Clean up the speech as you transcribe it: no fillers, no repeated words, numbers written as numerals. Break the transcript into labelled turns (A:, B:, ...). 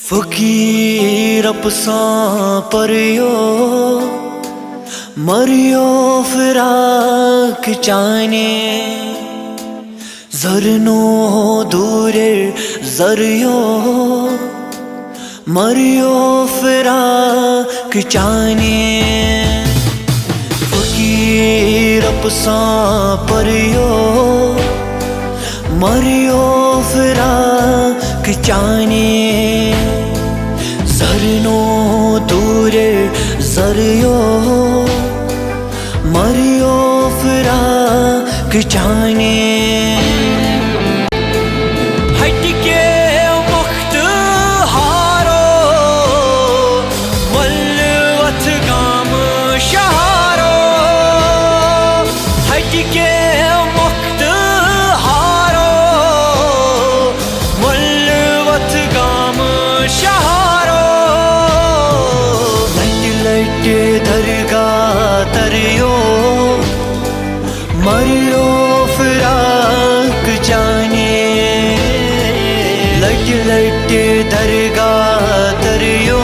A: فقیر اپساں پریو مریو فراق چانے زرنو دور زریو مریو فراق چانے فقیر اپساں پریو مریو فراق چانے زرنو دور زریو مریو فراق چانے ہٹ کے وقت ہارو ملوت گام شہارو ہٹ کے وقت ہارو ملوت گام شہارو لٹ درگاہ تریو مریو فراق جانے لٹ درگاہ تریو